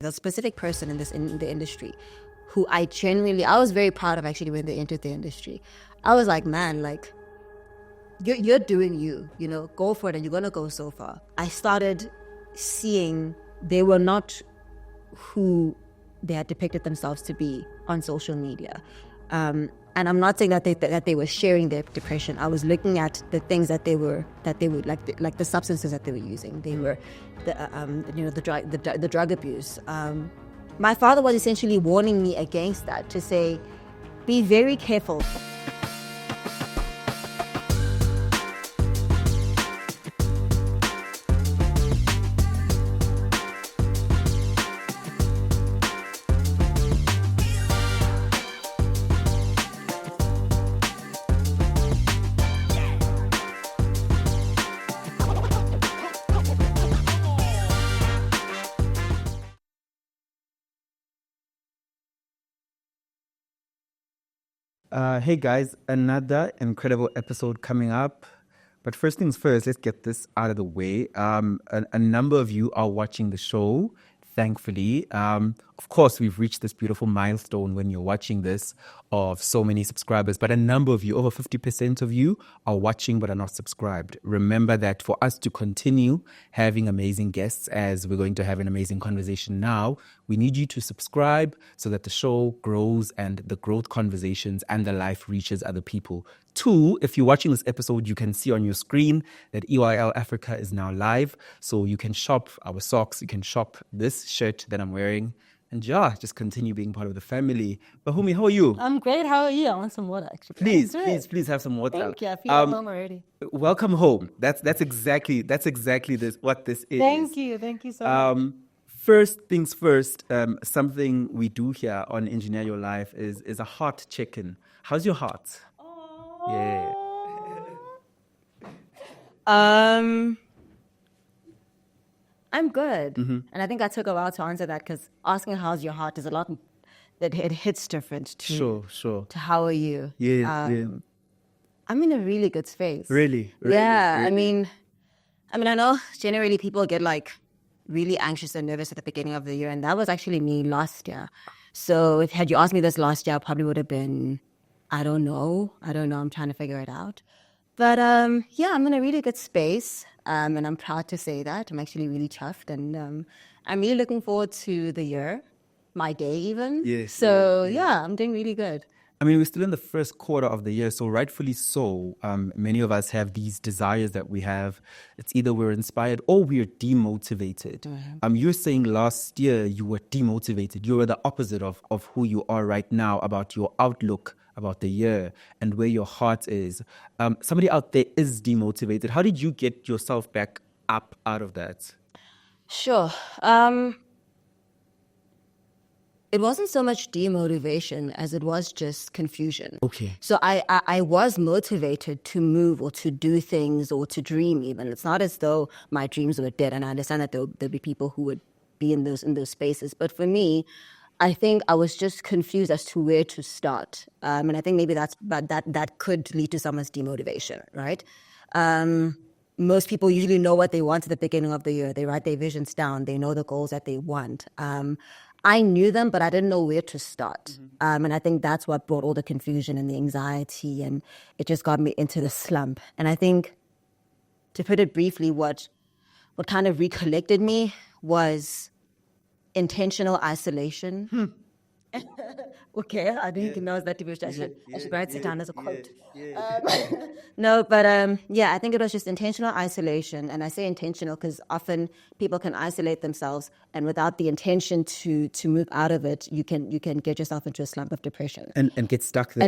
The specific person in the industry who I was very proud of actually when they entered the industry. I was like, man, like, you're doing you know, go for it and you're going to go so far. I started seeing they were not who they had depicted themselves to be on social media. And I'm not saying that they were sharing their depression. I was looking at the things that they were like the substances that they were using. They were the drug abuse. My father was essentially warning me against that, to say, be very careful. Hey guys, another incredible episode coming up. But first things first, let's get this out of the way. A number of you are watching the show, thankfully. Of course, we've reached this beautiful milestone when you're watching this of so many subscribers, but a number of you, over 50% of you, are watching but are not subscribed. Remember that for us to continue having amazing guests, as we're going to have an amazing conversation now, we need you to subscribe so that the show grows and the growth conversations and the life reaches other people. 2, if you're watching this episode, you can see on your screen that EYL Africa is now live. So you can shop our socks, you can shop this shirt that I'm wearing, and yeah, just continue being part of the family. Bahumi, how are you? I'm great. How are you? I want some water, actually. Please have some water. Thank you. I feel at home already. Welcome home. That's exactly this what this is. Thank you so much. First things first, something we do here on Engineer Your Life is a heart check-in. How's your heart? Yeah. I'm good. Mm-hmm. And I think I took a while to answer that, because asking how's your heart is a lot that it hits different to Sure. to how are you. Yeah. I'm in a really good space. Really? Yeah. Really? I mean, I know generally people get like really anxious and nervous at the beginning of the year, and that was actually me last year. So had you asked me this last year, I probably would have been, I don't know. I'm trying to figure it out. But yeah, I'm in a really good space, and I'm proud to say that. I'm actually really chuffed, and I'm really looking forward to the year, my day even. Yes. So yeah, I'm doing really good. I mean, we're still in the first quarter of the year, so rightfully so. Many of us have these desires that we have. It's either we're inspired or we're demotivated. Mm-hmm. You're saying last year you were demotivated. You were the opposite of who you are right now, about your outlook about the year and where your heart is. Somebody out there is demotivated. How did you get yourself back up out of that? Sure. It wasn't so much demotivation as it was just confusion. Okay. So I was motivated to move or to do things or to dream even. It's not as though my dreams were dead, and I understand that there'll be people who would be in those spaces. But for me, I think I was just confused as to where to start. And I think maybe that could lead to someone's demotivation, right? Most people usually know what they want at the beginning of the year. They write their visions down. They know the goals that they want. I knew them, but I didn't know where to start. And I think that's what brought all the confusion and the anxiety, and it just got me into the slump. And I think, to put it briefly, what kind of recollected me was intentional isolation. Okay, I didn't know that to be. I should write it down as a quote. No, but yeah, I think it was just intentional isolation, and I say intentional because often people can isolate themselves, and without the intention to move out of it, you can get yourself into a slump of depression and get stuck there.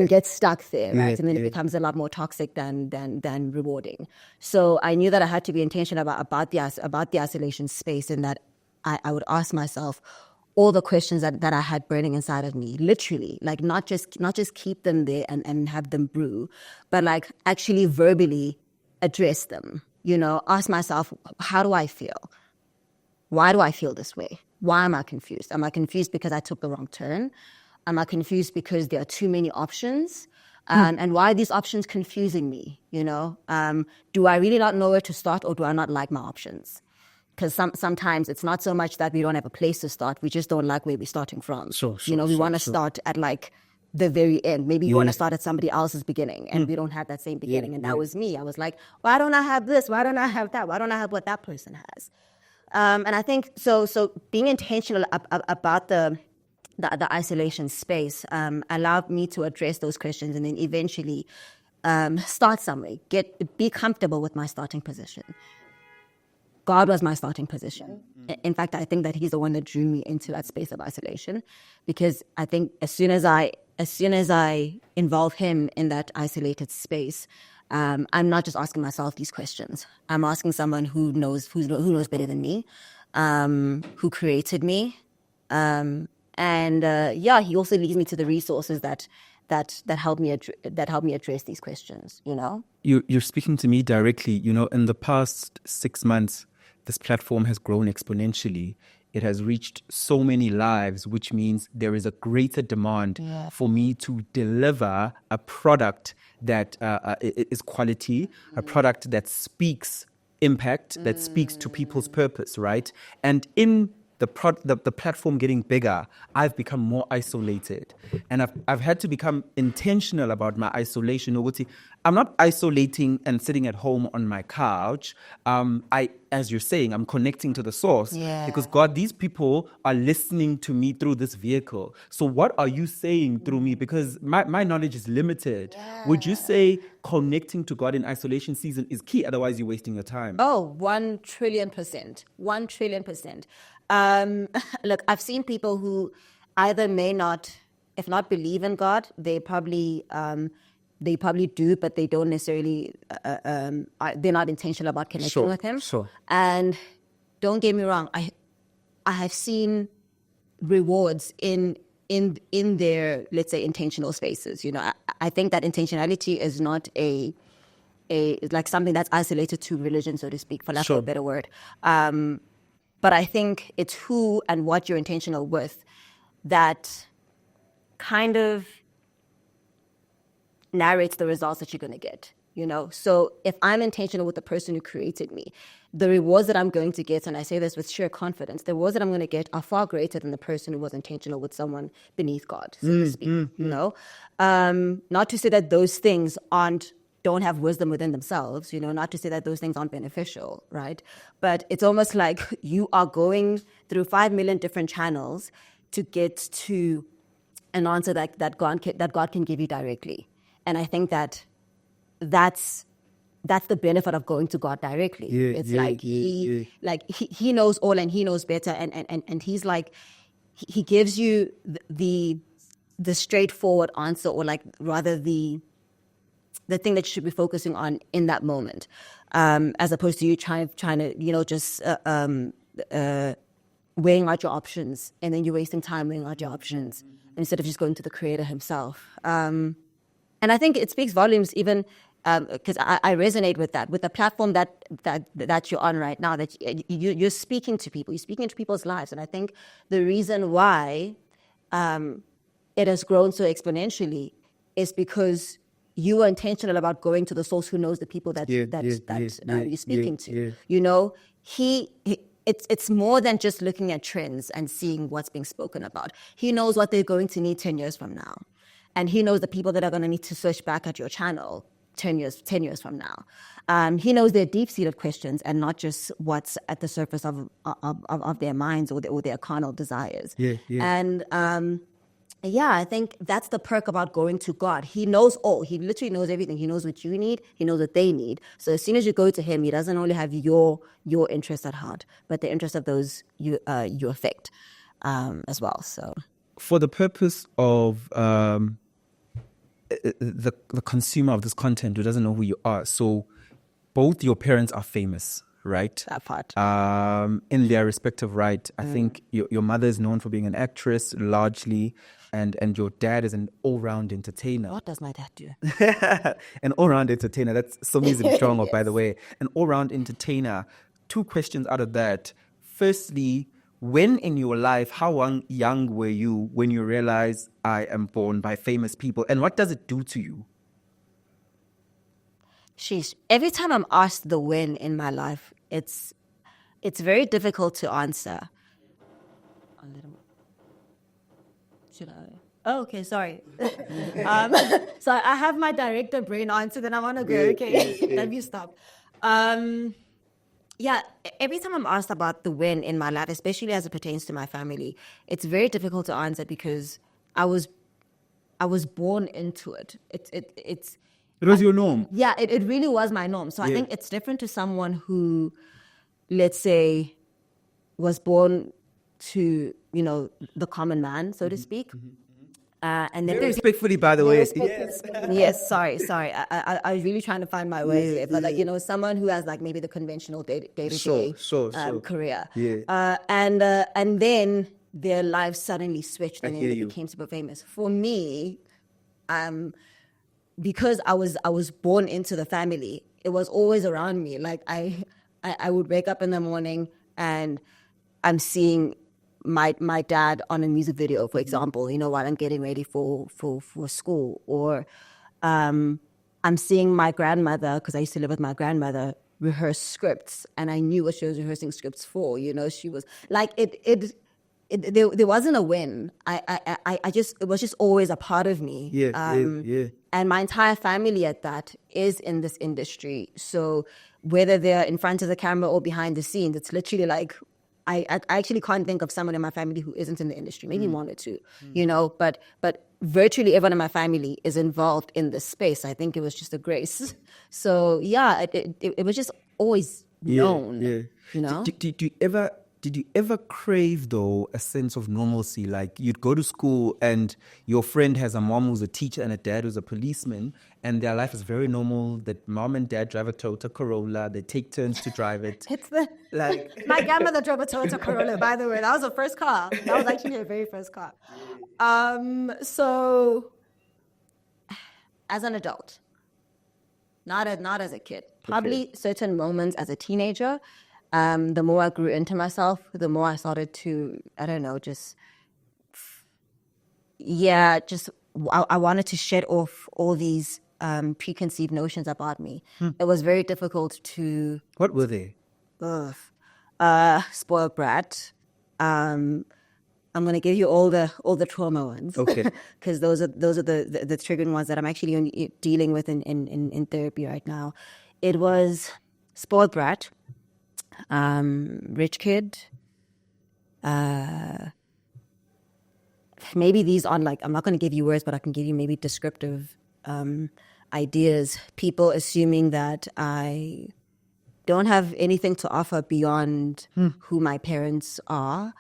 Right? And then it becomes a lot more toxic than rewarding. So I knew that I had to be intentional about the isolation space, and that I would ask myself all the questions that I had burning inside of me, literally, like not just keep them there and have them brew, but like actually verbally address them, ask myself, how do I feel? Why do I feel this way? Why am I confused? Am I confused because I took the wrong turn? Am I confused because there are too many options? And why are these options confusing me? Do I really not know where to start, or do I not like my options? Because sometimes it's not so much that we don't have a place to start, we just don't like where we're starting from. We want to start at like the very end. Maybe you want to start at somebody else's beginning, and we don't have that same beginning. And that was me. I was like, why don't I have this? Why don't I have that? Why don't I have what that person has? And I think so being intentional about the isolation space allowed me to address those questions, and then eventually start somewhere, be comfortable with my starting position. God was my starting position. In fact, I think that he's the one that drew me into that space of isolation, because I think as soon as I involve him in that isolated space, I'm not just asking myself these questions. I'm asking someone who knows better than me, who created me, and he also leads me to the resources that help me address these questions. You're speaking to me directly. In the past 6 months, this platform has grown exponentially. It has reached so many lives, which means there is a greater demand for me to deliver a product that is quality, a product that speaks impact, that speaks to people's purpose, right? And in the platform getting bigger, I've become more isolated, and I've had to become intentional about my isolation. I'm not isolating and sitting at home on my couch. As you're saying, I'm connecting to the source, because God, these people are listening to me through this vehicle. So what are you saying through me? Because my knowledge is limited. Would you say connecting to God in isolation season is key? Otherwise, you're wasting your time. Oh, 1 trillion%. 1 trillion%. Look, I've seen people who either may not, if not believe in God, they probably do, but they don't necessarily, they're not intentional about connecting with him. Sure. And don't get me wrong, I have seen rewards in their, let's say, intentional spaces. I think that intentionality is not like something that's isolated to religion, so to speak, for lack of a better word. But I think it's who and what you're intentional with that kind of narrates the results that you're going to get. So if I'm intentional with the person who created me, the rewards that I'm going to get, and I say this with sheer confidence, the rewards that I'm going to get are far greater than the person who was intentional with someone beneath God, so to speak. Not to say that those things don't have wisdom within themselves, not to say that those things aren't beneficial, right? But it's almost like you are going through 5 million different channels to get to an answer that God can give you directly. And I think that's the benefit of going to God directly. He knows all, and he knows better, and he's like, he gives you the straightforward answer, or like rather the thing that you should be focusing on in that moment, as opposed to you trying to just weighing out your options, and then you're wasting time weighing out your options instead of just going to the creator himself. And I think it speaks volumes, even because I resonate with that, with the platform that you're on right now, that you're speaking to people, you're speaking into people's lives. And I think the reason why it has grown so exponentially is because you are intentional about going to the source who knows the people that you're speaking to. It's more than just looking at trends and seeing what's being spoken about. He knows what they're going to need 10 years from now. And he knows the people that are going to need to search back at your channel 10 years from now. He knows their deep-seated questions and not just what's at the surface of their minds or their carnal desires. And I think that's the perk about going to God. He knows all. He literally knows everything. He knows what you need. He knows what they need. So as soon as you go to him, he doesn't only have your interests at heart, but the interests of those you affect as well. So, for the purpose of the consumer of this content who doesn't know who you are, so both your parents are famous, right? That part. In their respective right. I think your mother is known for being an actress largely, and your dad is an all-round entertainer. What does my dad do? An all-round entertainer. That's so easily strong, yes. By the way. An all-round entertainer. 2 questions out of that. Firstly, when in your life, how young were you when you realized I am born by famous people, and what does it do to you? Sheesh. Every time I'm asked the when in my life, it it's very difficult to answer. Should I? Oh, okay, sorry. So I have my director brain answer, then I want to go, okay, let me stop. Yeah, every time I'm asked about the win in my life, especially as it pertains to my family, it's very difficult to answer because I was born into it. It was your norm. Yeah, it really was my norm. So I think it's different to someone who, let's say, was born to, the common man, so to speak. And then Very respectfully, by the way. Yes, sorry. I was really trying to find my way there. But someone who has like maybe the conventional day-to-day Sure. career. Yeah. And then their lives suddenly switched and then hear they you. became super famous. For me, because I was born into the family, it was always around me. Like I would wake up in the morning and I'm seeing my dad on a music video, for example, while I'm getting ready for school, or I'm seeing my grandmother, because I used to live with my grandmother, rehearse scripts, and I knew what she was rehearsing scripts for. She was like there wasn't a win. It was just always a part of me. Yeah. And my entire family at that is in this industry. So whether they're in front of the camera or behind the scenes, it's literally like I actually can't think of someone in my family who isn't in the industry. Maybe one or two, but virtually everyone in my family is involved in this space. I think it was just a grace. So yeah, it was just always known. Yeah. Did you ever crave, though, a sense of normalcy? Like you'd go to school and your friend has a mom who's a teacher and a dad who's a policeman, and their life is very normal. That mom and dad drive a Toyota Corolla. They take turns to drive it. My grandmother drove a Toyota Corolla, by the way. That was her first car. That was actually her very first car. So as an adult, not as a kid, probably certain moments as a teenager, the more I grew into myself, the more I started to, I wanted to shed off all these preconceived notions about me. It was very difficult to... What were they? Spoiled brat. I'm going to give you all the trauma ones. Okay. Because those are the triggering ones that I'm actually dealing with in therapy right now. It was spoiled brat. Rich kid, maybe these aren't like, I'm not going to give you words, but I can give you maybe descriptive ideas. People assuming that I don't have anything to offer beyond who my parents are.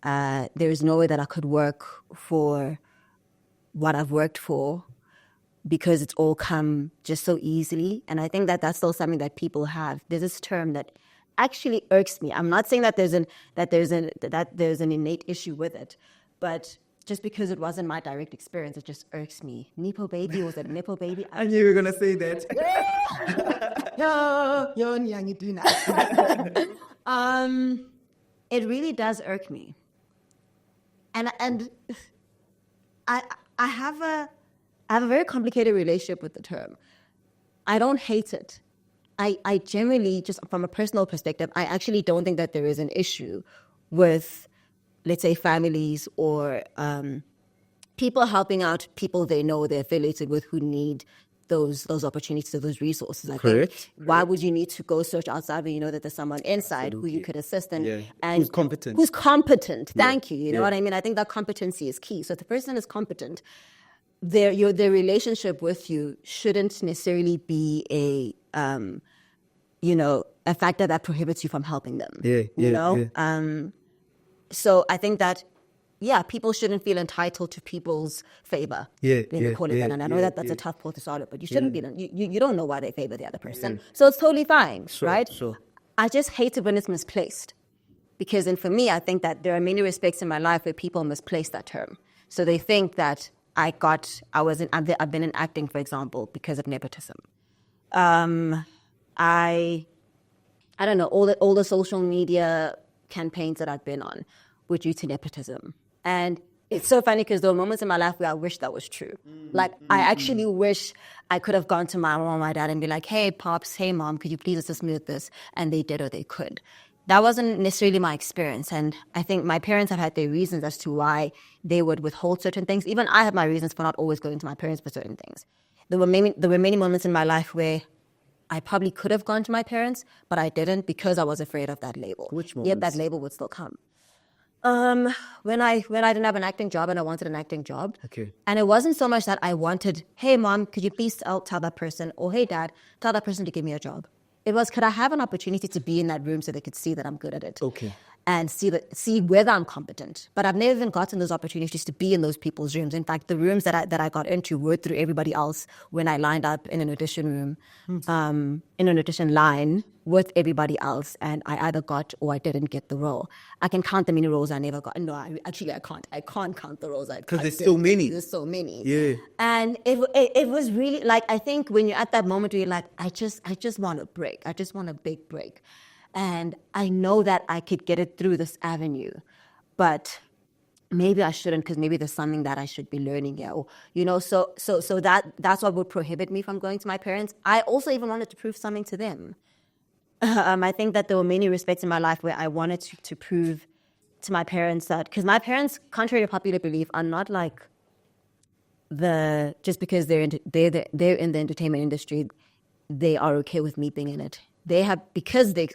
There is no way that I could work for what I've worked for because it's all come just so easily. And I think that that's still something that people have. There's this term that actually irks me. I'm not saying that there's an innate issue with it, but just because it wasn't my direct experience, it just irks me. Nipo baby, was it a nipple baby? I knew you were gonna say that. It really does irk me, and I have a very complicated relationship with the term. I don't hate it. I generally, just from a personal perspective, I actually don't think that there is an issue with, let's say, families or people helping out people they know they're affiliated with who need those opportunities or those resources. I think why would you need to go search outside when you know that there's someone inside who you could assist and who's competent? Who's competent? Thank you. You know what I mean? I think that competency is key. So if the person is competent, their relationship with you shouldn't necessarily be a factor that prohibits you from helping them. So I think that people shouldn't feel entitled to people's favor. Call it that. And I know that's a tough pill to swallow, but you shouldn't be. You don't know why they favor the other person, so it's totally fine, right? Sure. I just hate it when it's misplaced, because for me, I think that there are many respects in my life where people misplace that term. So they think that I've been in acting, for example, because of nepotism. I don't know, all the social media campaigns that I've been on were due to nepotism. And it's so funny because there were moments in my life where I wish that was true. I actually wish I could have gone to my mom or my dad and be like, hey, pops, hey, mom, could you please assist me with this? And they did, or they could. that wasn't necessarily my experience. And I think my parents have had their reasons as to why they would withhold certain things. Even I have my reasons for not always going to my parents for certain things. There were many moments in my life where I probably could have gone to my parents, but I didn't because I was afraid of that label. Which Yet that moments? label would still come. When I didn't have an acting job and I wanted an acting job. Okay. And it wasn't so much that I wanted, hey mom, could you please tell that person, or hey dad, tell that person to give me a job. It was, could I have an opportunity to be in that room so they could see that I'm good at it? Okay. And see whether I'm competent. But I've never even gotten those opportunities to be in those people's rooms. In fact, the rooms that I got into were through everybody else when I lined up in an audition room, in an audition line with everybody else, and I either got or I didn't get the role. I can count the many roles I never got. No, I can't. I can't count the roles I got. Because there's so many. There's so many. Yeah. And it was really like, I think when you're at that moment where you're like, I just want a break. I just want a big break. And I know that I could get it through this avenue, but maybe I shouldn't, because maybe there's something that I should be learning here. Or, so that's what would prohibit me from going to my parents. I also even wanted to prove something to them. I think that there were many respects in my life where I wanted to prove to my parents that, because my parents, contrary to popular belief, are not like just because they're in the entertainment industry, they are okay with me being in it. They have, because they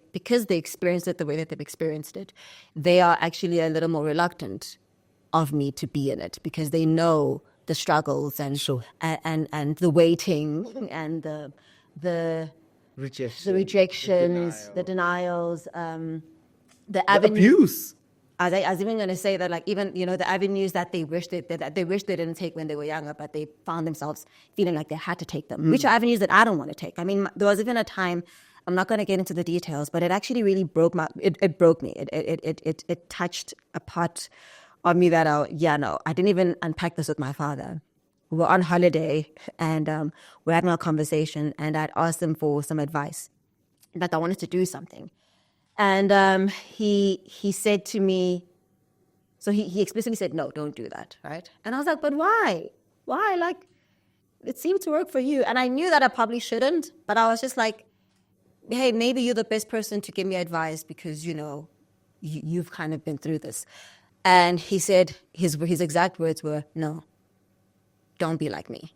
experienced it the way that they've experienced it, they are actually a little more reluctant of me to be in it, because they know the struggles and Sure. and the waiting and the rejections, the denials, the Abuse. I was even going to say that, like, even, the avenues that they wish they didn't take when they were younger, but they found themselves feeling like they had to take them, which are avenues that I don't want to take. I mean, there was even a time, I'm not going to get into the details, but it actually really broke it broke me. It touched a part of me that I didn't even unpack this with my father. We were on holiday and we're having a conversation, and I'd asked him for some advice that I wanted to do something. And he said to me, so he explicitly said, no, don't do that, right? And I was like, but why? Why? Like, it seemed to work for you. And I knew that I probably shouldn't, but I was just like, hey, maybe you're the best person to give me advice because, you've kind of been through this. And he said, his exact words were, no, don't be like me.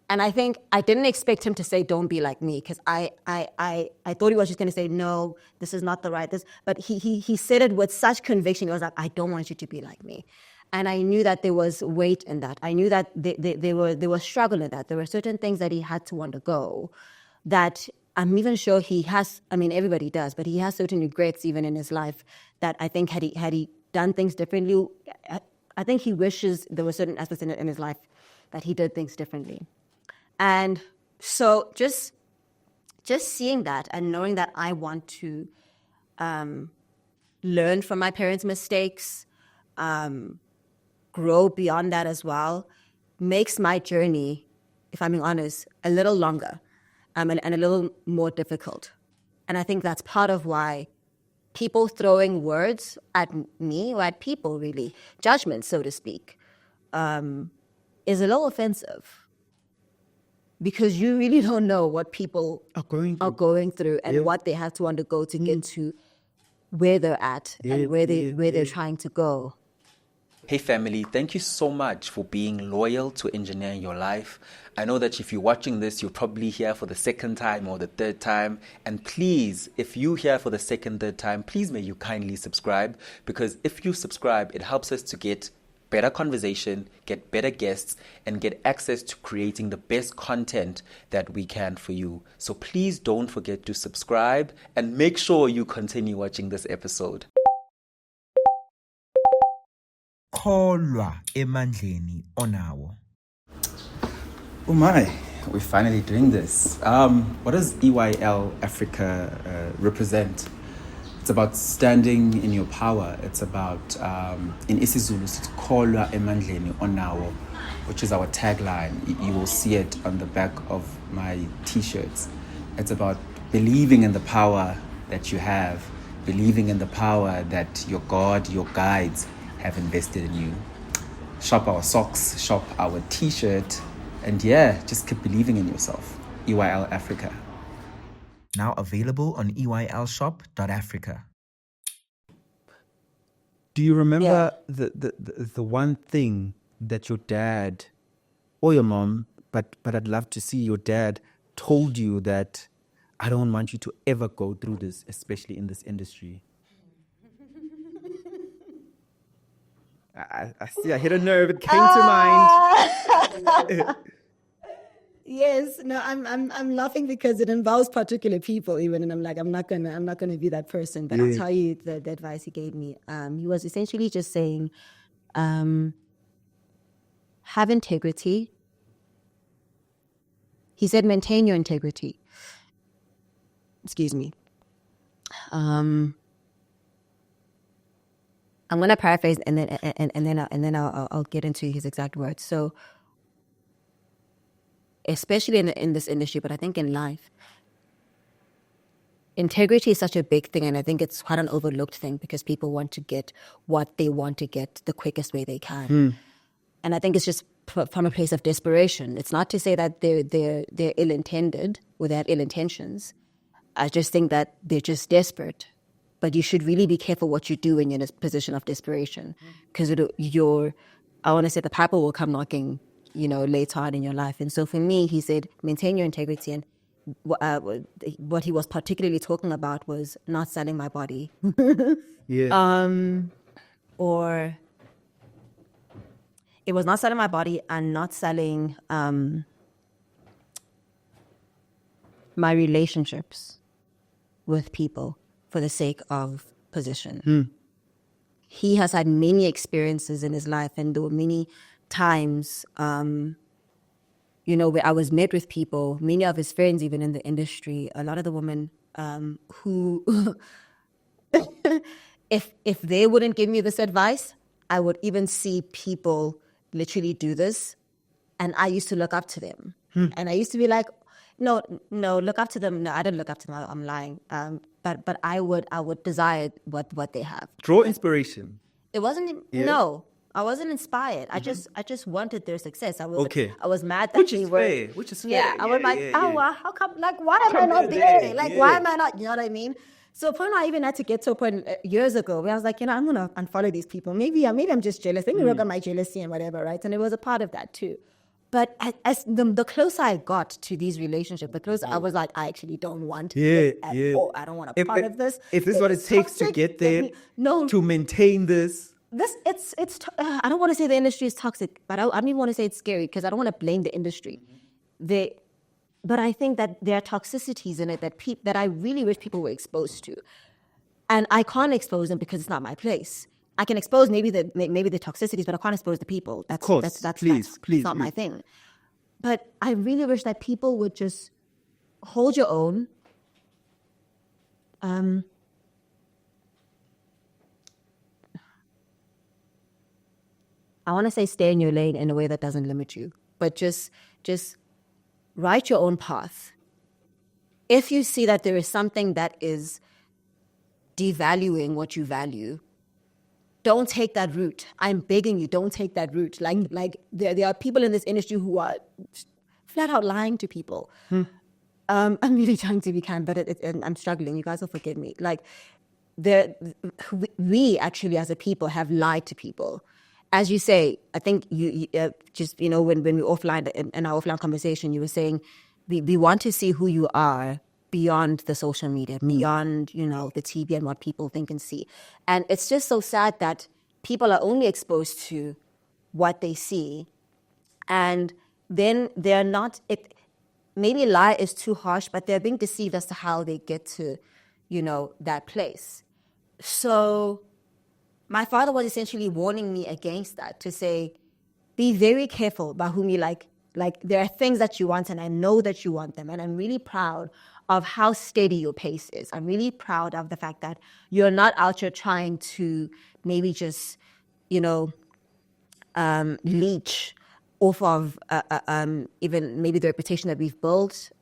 And I think I didn't expect him to say, don't be like me, because I thought he was just going to say, no, this is not the right this. But he said it with such conviction. He was like, I don't want you to be like me. And I knew that there was weight in that. I knew that there was struggle in that. There were certain things that he had to undergo that I'm even sure he has. I mean, everybody does, but he has certain regrets even in his life that I think had he done things differently, I think he wishes there were certain aspects in his life that he did things differently. And so just seeing that and knowing that I want to learn from my parents' mistakes, grow beyond that as well, makes my journey, if I'm being honest, a little longer and a little more difficult. And I think that's part of why people throwing words at me or at people, really, judgment, so to speak, is a little offensive. Because you really don't know what people are going through and what they have to undergo to get to where they're at and where they're trying to go. Hey family, thank you so much for being loyal to engineering your life. I know that if you're watching this, you're probably here for the second time or the third time. And please, if you're here for the second, third time, please may you kindly subscribe, because if you subscribe, it helps us to get better conversation, get better guests, and get access to creating the best content that we can for you. So please don't forget to subscribe and make sure you continue watching this episode. Kholwa emandleni onawo. Oh my, we're finally doing this. What does EYL Africa represent? It's about standing in your power. It's about, in isiZulu, it's kholwa emandleni onawo, which is our tagline. You will see it on the back of my t-shirts. It's about believing in the power that you have, believing in the power that your God, your guides have invested in you. Shop our socks, shop our t-shirt, and just keep believing in yourself. EYL Africa. Now available on EYLshop.Africa. Do you remember the one thing that your dad or your mom, but I'd love to see your dad, told you that I don't want you to ever go through this, especially in this industry? I see, I hit a nerve. It came to mind. Yes, no, I'm laughing because it involves particular people even, and I'm like, I'm not gonna be that person. But I'll tell you the advice he gave me. He was essentially just saying, have integrity. He said, maintain your integrity. Excuse me. I'm gonna paraphrase and then I'll get into his exact words. So, especially in this industry, but I think in life, integrity is such a big thing, and I think it's quite an overlooked thing because people want to get what they want to get the quickest way they can. And I think it's just from a place of desperation. It's not to say that they're ill-intended or they have ill intentions. I just think that they're just desperate. But you should really be careful what you do when you're in a position of desperation, because I want to say the piper will come knocking, later on in your life. And so for me, he said, maintain your integrity. And what he was particularly talking about was not selling my body. Or it was not selling my body and not selling my relationships with people for the sake of position. He has had many experiences in his life, and there were many times, where I was met with people, many of his friends, even in the industry, a lot of the women who, if they wouldn't give me this advice, I would even see people literally do this, and I used to look up to them. And I used to be like, no, look up to them. No, I didn't look up to them. I'm lying. But I would desire what they have. Draw inspiration. It wasn't. No, I wasn't inspired. I just wanted their success. I was mad that Which they is were. fair. Which is fair. Yeah, I was like, yeah. how come? Like, why am I not there? Like, why am I not? You know what I mean? So a point I even had to get to a point years ago where I was like, I'm gonna unfollow these people. Maybe I'm just jealous. Let me work on my jealousy and whatever, right? And it was a part of that too. But as the closer I got to these relationships, the closer I was like, I actually don't want it at all. I don't want a part of this. If this is what it takes to get there, to maintain this. I don't want to say the industry is toxic, but I don't even want to say it's scary because I don't want to blame the industry. But I think that there are toxicities in it that I really wish people were exposed to. And I can't expose them because it's not my place. I can expose maybe the toxicities, but I can't expose the people. That's not my thing. But I really wish that people would just hold your own. I want to say stay in your lane in a way that doesn't limit you, but just write your own path. If you see that there is something that is devaluing what you value, don't take that route. I'm begging you, don't take that route. Like there are people in this industry who are flat out lying to people. I'm really trying to be kind, but I'm struggling. You guys will forgive me. Like, we actually as a people have lied to people. As you say, I think you just, when we offline, in our offline conversation, you were saying we want to see who you are beyond the social media, beyond, the TV and what people think and see. And it's just so sad that people are only exposed to what they see. And then they're not, maybe lie is too harsh, but they're being deceived as to how they get to, that place. So my father was essentially warning me against that, to say, be very careful, Bahumi, like there are things that you want, and I know that you want them, and I'm really proud of how steady your pace is. I'm really proud of the fact that you're not out here trying to maybe just, leech off of even maybe the reputation that we've built,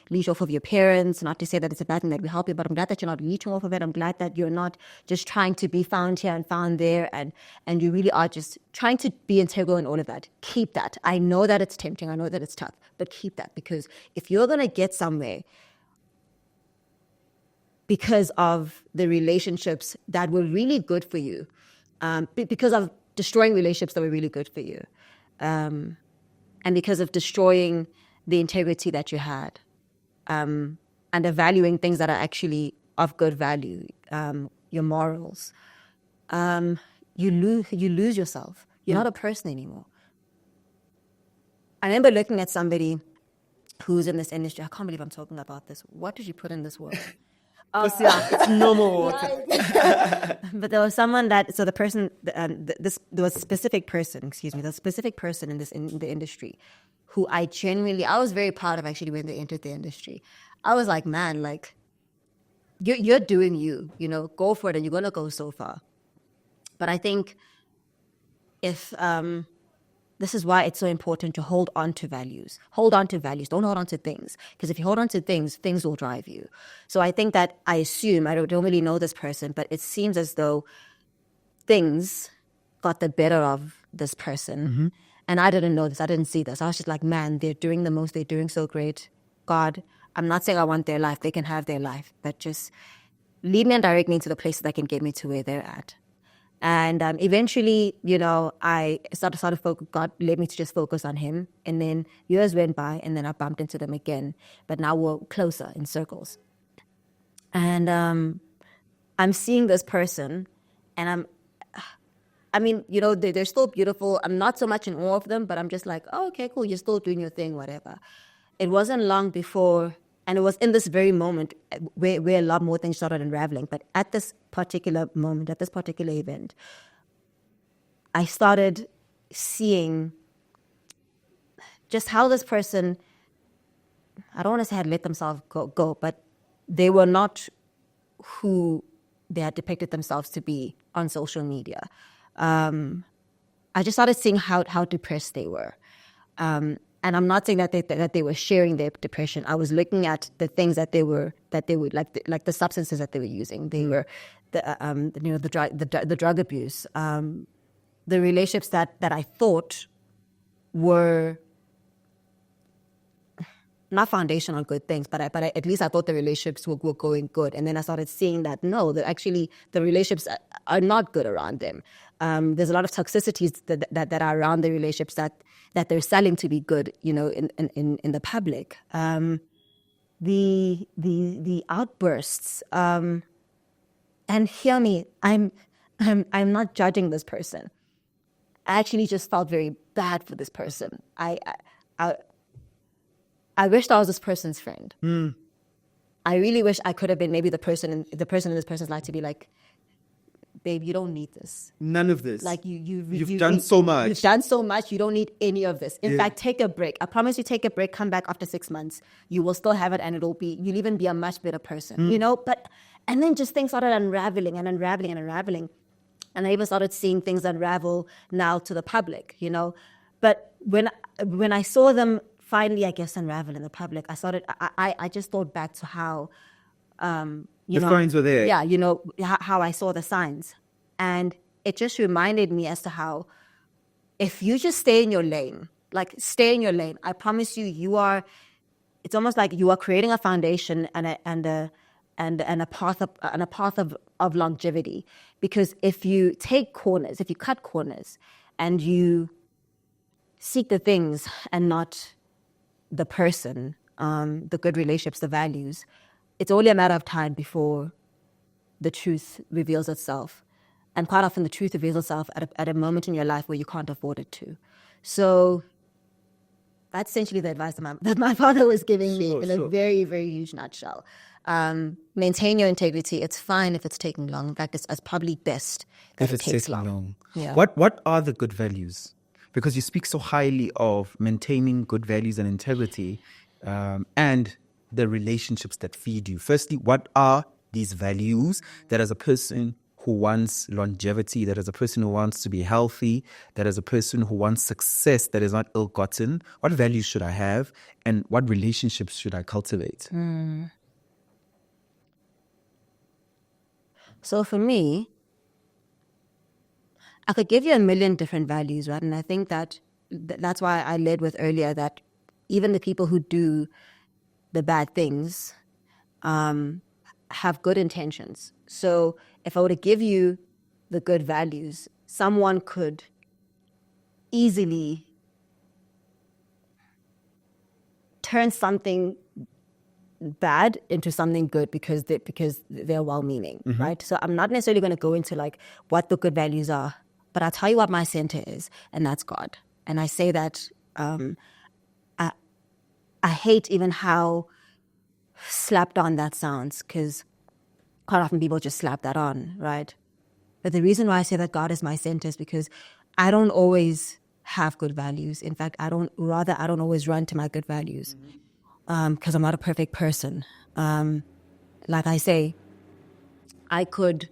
leech off of your parents. Not to say that it's a bad thing that we help you, but I'm glad that you're not leeching off of it. I'm glad that you're not just trying to be found here and found there, and you really are just trying to be integral in all of that. Keep that. I know that it's tempting. I know that it's tough, but keep that, because if you're going to get somewhere, because of the relationships that were really good for you, because of destroying relationships that were really good for you, and because of destroying the integrity that you had, and valuing things that are actually of good value, your morals. You lose yourself. You're not a person anymore. I remember looking at somebody who's in this industry. I can't believe I'm talking about this. What did you put in this world? It's normal water. But there was someone the person, there was a specific person, the specific person in the industry who I was very proud of actually when they entered the industry. I was like, man, like, you're doing you, go for it and you're going to go so far. But I think if, this is why it's so important to hold on to values. Hold on to values. Don't hold on to things. Because if you hold on to things, things will drive you. So I think that I don't really know this person, but it seems as though things got the better of this person. Mm-hmm. And I didn't know this. I didn't see this. I was just like, man, they're doing the most. They're doing so great. God, I'm not saying I want their life. They can have their life. But just lead me and direct me into the places that can get me to where they're at. And eventually, I started focus. God led me to just focus on him. And then years went by, and then I bumped into them again. But now we're closer in circles. And I'm seeing this person, and they're still beautiful. I'm not so much in awe of them, but I'm just like, oh, okay, cool. You're still doing your thing, whatever. It wasn't long before. And it was in this very moment where a lot more things started unraveling. But at this particular moment, at this particular event, I started seeing just how this person, I don't want to say had let themselves go, but they were not who they had depicted themselves to be on social media. I just started seeing how depressed they were. And I'm not saying that they were sharing their depression. I was looking at the things that they would like the substances that they were using. They were the drug abuse, the relationships that I thought were not foundational good things, but at least I thought the relationships were going good. And then I started seeing that no, that actually the relationships are not good around them. There's a lot of toxicities that are around the relationships that they're selling to be good, in the public. The outbursts, and hear me, I'm not judging this person. I actually just felt very bad for this person. I wished I was this person's friend. Mm. I really wish I could have been maybe the person in this person's life to be like, babe, you don't need this. None of this. Like you've done so much. You've done so much. You don't need any of this. In fact, take a break. I promise you, take a break. Come back after 6 months. You will still have it, and you'll even be a much better person. But and then just things started unraveling, and I even started seeing things unravel now to the public. But when I saw them finally, I guess, unravel in the public, I just thought back to how. The signs were there. Yeah, how I saw the signs. And it just reminded me as to how if you just stay in your lane, I promise you, it's almost like you are creating a foundation and a path of longevity. Because if you cut corners and you seek the things and not the person, the good relationships, the values, it's only a matter of time before the truth reveals itself. And quite often the truth reveals itself at a moment in your life where you can't afford it to. So that's essentially the advice that my father was giving me in a very, very huge nutshell. Maintain your integrity. It's fine if it's taking long. In fact, it's probably best if it takes long. Yeah. What are the good values? Because you speak so highly of maintaining good values and integrity, and the relationships that feed you. Firstly, what are these values that as a person who wants longevity, that as a person who wants to be healthy, that as a person who wants success that is not ill-gotten, what values should I have and what relationships should I cultivate? So for me, I could give you a million different values, right? And I think that's why I led with earlier that even the people who do the bad things have good intentions. So if I were to give you the good values, someone could easily turn something bad into something good because they're well-meaning, right? So I'm not necessarily going to go into like what the good values are, but I'll tell you what my center is, and that's God. And I say that I hate even how slapped on that sounds, because quite often people just slap that on, right? But the reason why I say that God is my center is because I don't always have good values. In fact, I don't always run to my good values because I'm not a perfect person. Like I say, I could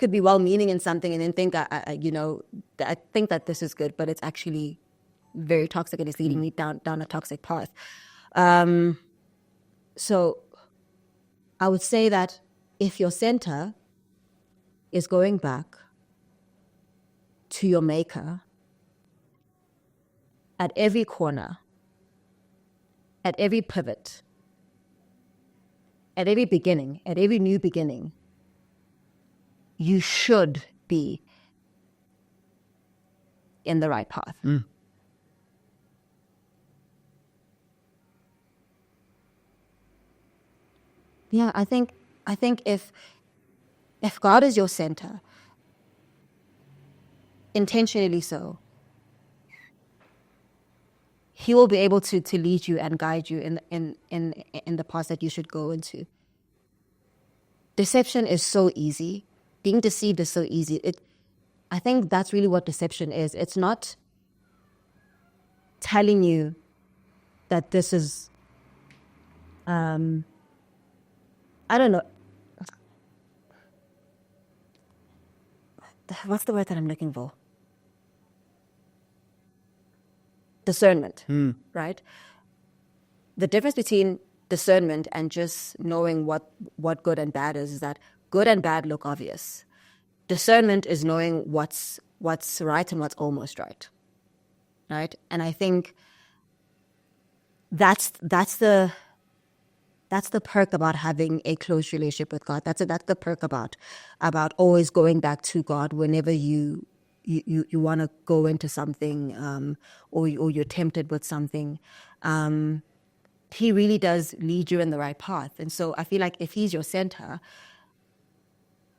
be well-meaning in something and then think I think that this is good, but it's actually very toxic and it's leading me down a toxic path. So I would say that if your center is going back to your maker at every corner, at every pivot, at every beginning, at every new beginning, you should be in the right path. Yeah, I think if God is your center, intentionally so, He will be able to lead you and guide you in the path that you should go into. Deception is so easy. Being deceived is so easy. I think that's really what deception is. It's not telling you that this is, I don't know. What's the word that I'm looking for? Discernment, right? The difference between discernment and just knowing what good and bad is that good and bad look obvious. Discernment is knowing what's right and what's almost right, right? And I think that's the perk about having a close relationship with God. That's the perk about always going back to God whenever you want to go into something or you're tempted with something. He really does lead you in the right path. And so I feel like if He's your center,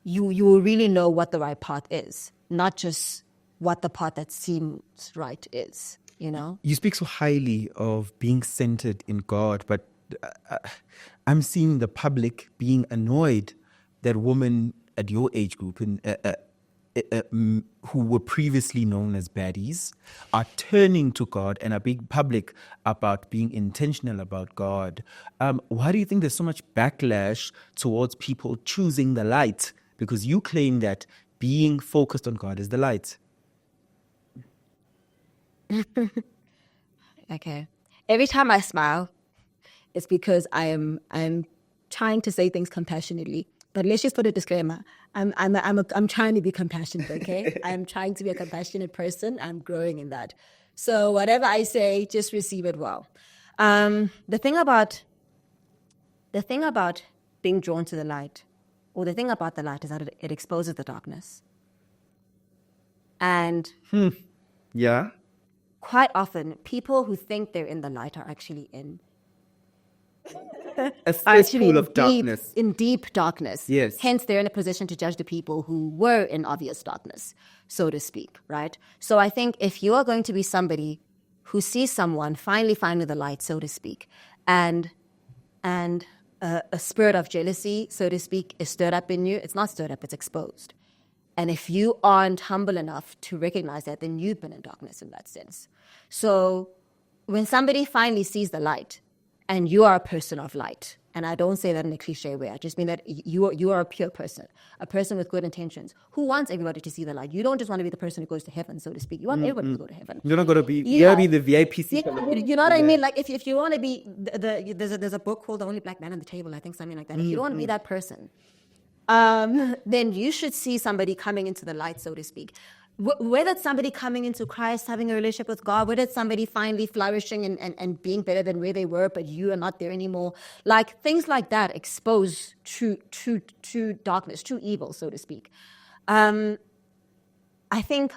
you will really know what the right path is, not just what the path that seems right is, you know? You speak so highly of being centered in God, but I'm seeing the public being annoyed that women at your age group who were previously known as baddies are turning to God and are being public about being intentional about God. Why do you think there's so much backlash towards people choosing the light? Because you claim that being focused on God is the light. Okay. Every time I smile, it's because I'm trying to say things compassionately. But let's just put a disclaimer. I'm trying to be compassionate, okay? I'm trying to be a compassionate person. I'm growing in that. So whatever I say, just receive it well. The thing about being drawn to the light, or the thing about the light, is that it exposes the darkness. And Yeah. quite often, people who think they're in the light are actually in A cesspool of darkness. In deep darkness. Yes. Hence, they're in a position to judge the people who were in obvious darkness, so to speak, right? So I think if you are going to be somebody who sees someone finally finding the light, so to speak, and a spirit of jealousy, so to speak, is stirred up in you, it's not stirred up, it's exposed. And if you aren't humble enough to recognize that, then you've been in darkness in that sense. So when somebody finally sees the light, and you are a person of light, and I don't say that in a cliche way, I just mean that you are a pure person, a person with good intentions, who wants everybody to see the light. You don't just want to be the person who goes to heaven, so to speak. You want everybody to go to heaven. You're not going to be, you're going to be the VIP seat. You know what I mean? Like if you want to be, there's a book called The Only Black Man on the Table, I think something like that. If you don't want to be that person, then you should see somebody coming into the light, so to speak. whether it's somebody coming into Christ, having a relationship with God, whether it's somebody finally flourishing and being better than where they were, but you are not there anymore. Like things like that expose true darkness, true evil, so to speak. I think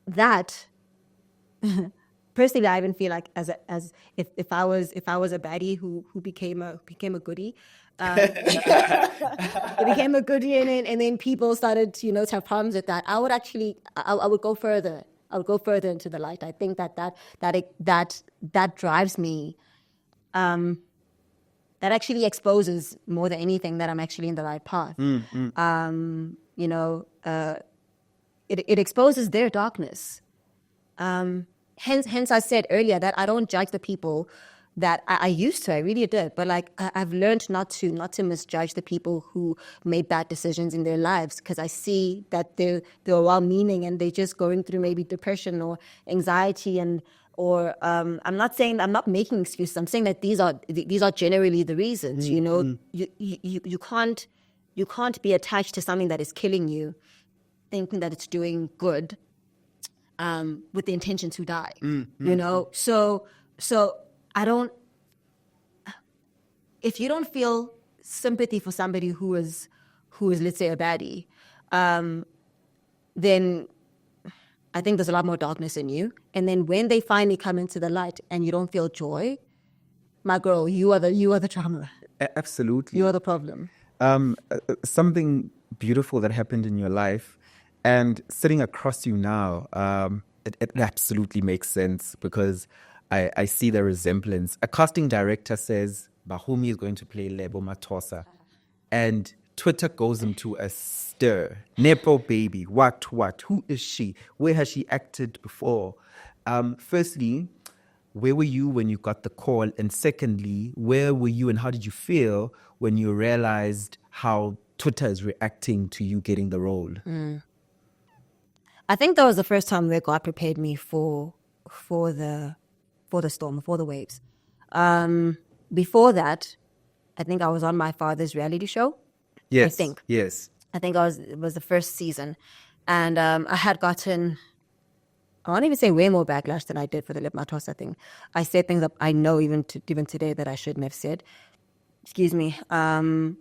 that personally, I even feel like as if I was a baddie who became a goodie. It became a goodie, and then people started to have problems with that. I would actually, I would go further. I would go further into the light. I think that drives me. That actually exposes more than anything that I'm actually in the right path. It exposes their darkness. Hence I said earlier that I don't judge the people that I used to. I really did. But like I've learned not to misjudge the people who made bad decisions in their lives, because I see that they're well-meaning and they're just going through maybe depression or anxiety or I'm not making excuses. I'm saying that these are generally the reasons. You can't be attached to something that is killing you, thinking that it's doing good, with the intention to die. So I don't. If you don't feel sympathy for somebody who is let's say a baddie, then I think there's a lot more darkness in you. And then when they finally come into the light and you don't feel joy, my girl, you are the trauma. Absolutely, You are the problem. Something beautiful that happened in your life, and sitting across you now, it absolutely makes sense, because I see the resemblance. A casting director says Bahumi is going to play Lebo Matosa, and Twitter goes into a stir. Nepo baby, what? Who is she? Where has she acted before? Firstly, where were you when you got the call? And secondly, where were you and how did you feel when you realized how Twitter is reacting to you getting the role? I think that was the first time where God prepared me for the storm, for the waves. Before that, I think I was on my father's reality show. Yes. I think. Yes. I think it was the first season. And I had gotten, I won't even say way more backlash than I did for the Lip Matosa thing. I said things that I know even today that I shouldn't have said. Excuse me. I'm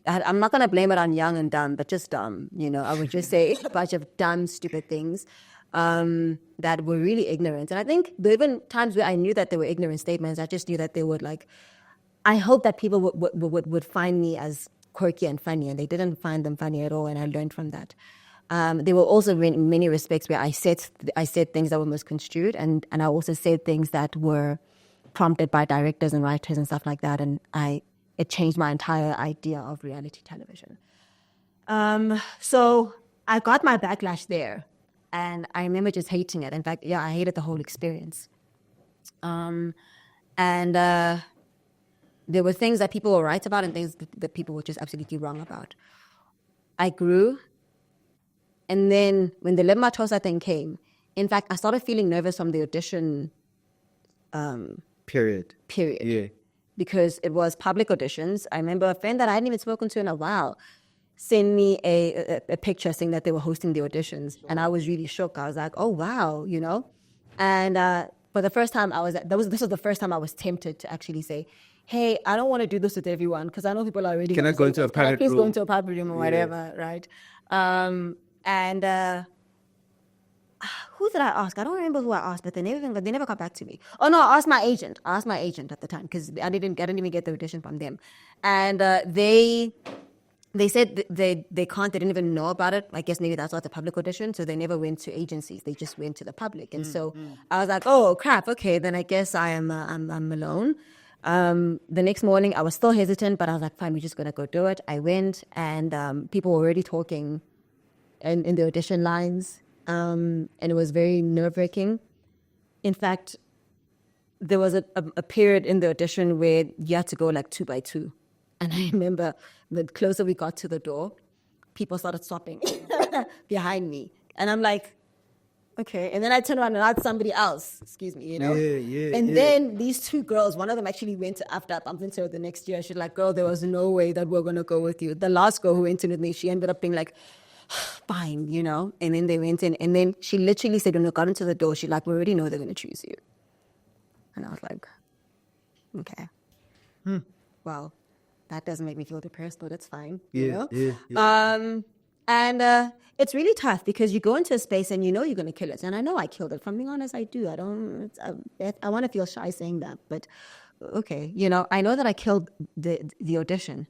not going to blame it on young and dumb, but just dumb. I would just say a bunch of dumb, stupid things that were really ignorant. And I think there were even times where I knew that they were ignorant statements. I just knew that they would I hope that people would find me as quirky and funny, and they didn't find them funny at all, and I learned from that. There were also in many respects where I said things that were misconstrued, and I also said things that were prompted by directors and writers and stuff like that, and it changed my entire idea of reality television. So I got my backlash there, and I remember just hating it. In fact, I hated the whole experience. There were things that people were right about and things that people were just absolutely wrong about. I grew, and then when the Lema Tosa thing came, in fact, I started feeling nervous from the audition Period. Yeah. Because it was public auditions. I remember a friend that I hadn't even spoken to in a while sent me a picture saying that they were hosting the auditions, and I was really shook. I was like, oh, wow, And for the first time this was the first time I was tempted to actually say, hey, I don't want to do this with everyone because I know people are already... Can I go into a private room? Please go into a private room or whatever, right? Who did I ask? I don't remember who I asked, but they never got back to me. Oh no, I asked my agent. at the time because I didn't even get the audition from them, and they said they didn't even know about it. I guess maybe that's not the public audition, so they never went to agencies. They just went to the public, and so I was like, oh crap, okay, then I guess I'm alone. The next morning, I was still hesitant, but I was like, fine, we're just gonna go do it. I went, and people were already talking in the audition lines. And it was very nerve-wracking. In fact, there was a period in the audition where you had to go 2 by 2. And I remember the closer we got to the door, people started stopping behind me. And I'm like, okay. And then I turned around and asked somebody else, excuse me, Then these 2 girls, one of them actually went to after I bumped into her the next year. She's like, girl, there was no way that we're going to go with you. The last girl who went in with me, she ended up being like, fine, you know. And then they went in, and then she literally said, when we got into the door, she's like, we already know they're going to choose you. And I was like, okay. Well, that doesn't make me feel depressed, but it's fine. You know? And it's really tough because you go into a space and you know you're going to kill it. And I know I killed it. If I'm being honest, I do. I don't, I want to feel shy saying that, but okay. You know, I know that I killed the audition.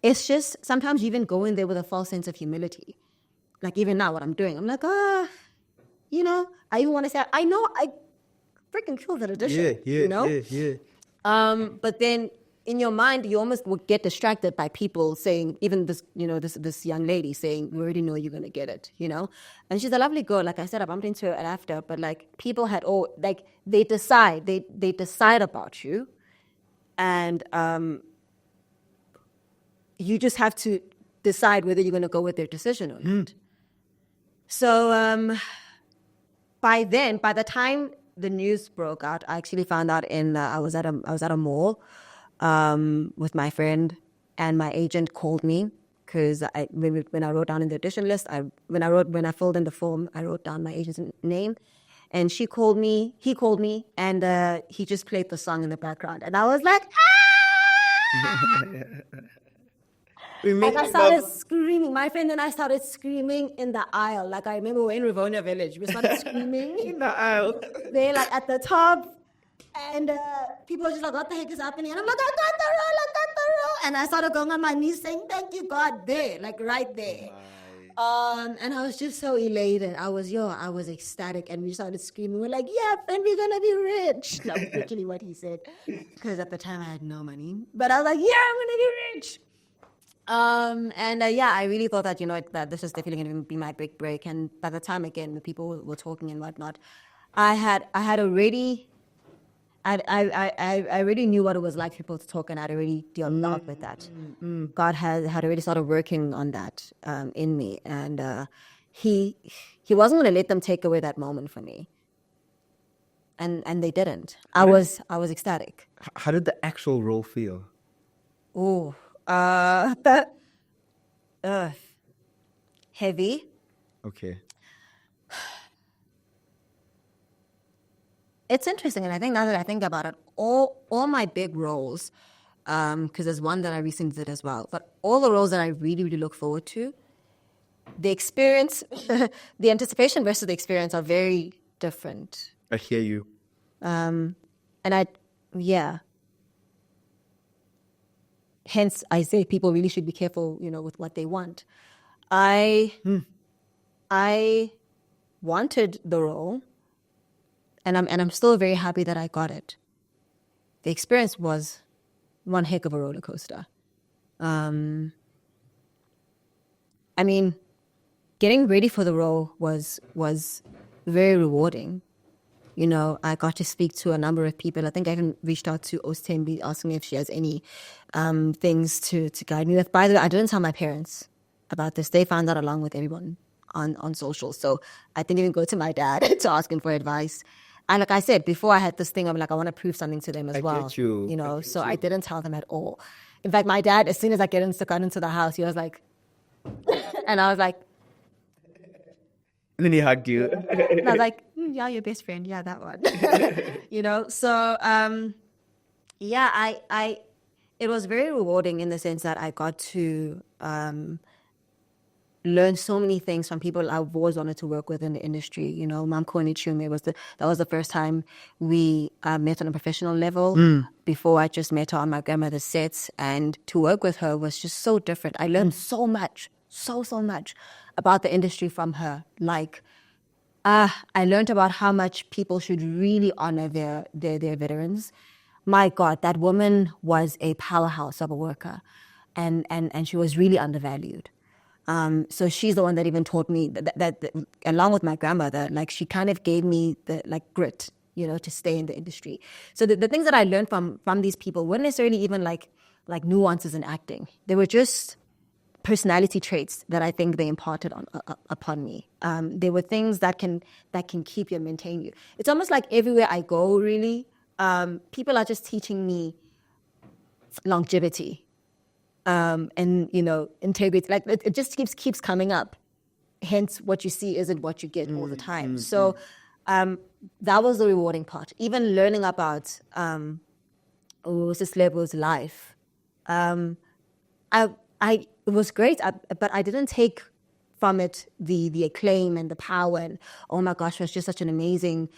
It's just sometimes you even go in there with a false sense of humility. Like even now what I'm doing, I'm like, you know, I even want to say, I know I freaking killed that audition. You know? But then in your mind, you almost would get distracted by people saying, even this, you know, this young lady saying, we already know you're going to get it, you know? And she's a lovely girl. Like I said, I bumped into her after, but like people had they decide about you. And you just have to decide whether you're going to go with their decision or not. So by the time the news broke out, I actually found out I was at a mall with my friend, and my agent called me because when I wrote down in the audition list, when I filled in the form, I wrote down my agent's name, and he called me, and he just played the song in the background, and I was like, ah! And I started screaming. My friend and I started screaming in the aisle. Like I remember we're in Rivonia Village. We started screaming In the aisle. They're like at the top, and people were just like, "What the heck is happening?" And I'm like, "I got the role." And I started going on my knees saying, "Thank you, God," there, like right there. And I was just so elated. I was ecstatic, and we started screaming. We're like, "Yeah, and we're gonna be rich." That was literally what he said, because at the time I had no money. But I was like, "Yeah, I'm gonna be rich." I really thought that, you know, that this is definitely going to be my big break. And by the time, again, the people were talking and whatnot, I already knew what it was like for people to talk, and I'd already dealt with that. God had already started working on that in me, and he wasn't going to let them take away that moment from me. And they didn't. I was ecstatic. How did the actual role feel? Oh, heavy. Okay. It's interesting, and I think now that I think about it, all my big roles, because there's one that I recently did as well, but all the roles that I really, really look forward to, the experience, the anticipation versus the experience are very different. I hear you. Hence, I say people really should be careful, you know, with what they want. I wanted the role, and I'm still very happy that I got it. The experience was one heck of a roller coaster. I mean, getting ready for the role was very rewarding. You know, I got to speak to a number of people. I think I even reached out to Ostembi asking if she has any things to guide me with. By the way, I didn't tell my parents about this. They found out along with everyone on social. So I didn't even go to my dad to ask him for advice. And like I said, before I had this thing, I'm like, I want to prove something to them as well. Get you. You know, so I didn't tell them at all. In fact, my dad, as soon as I got into the house, he was like, and I was like, and then he hugged you. and I was like, yeah, your best friend. Yeah, that one. You know, so, it was very rewarding in the sense that I got to learn so many things from people I've always wanted to work with in the industry. You know, Mam Konichume that was the first time we met on a professional level. Before I just met her on my grandmother's sets, and to work with her was just so different. I learned so much, so much about the industry from her. Like, I learned about how much people should really honor their veterans. My God, that woman was a powerhouse of a worker, and she was really undervalued. So she's the one that even taught me that along with my grandmother, like she kind of gave me the grit, you know, to stay in the industry. So the things that I learned from these people weren't necessarily even like nuances in acting. They were just personality traits that I think they imparted upon me. There were things that can keep you and maintain you. It's almost like everywhere I go, really, people are just teaching me longevity. and integrity. Like it just keeps coming up. Hence, what you see isn't what you get all the time. So that was the rewarding part. Even learning about Sislebo's life, it was great, but I didn't take from it the acclaim and the power and, oh my gosh, was just such an amazing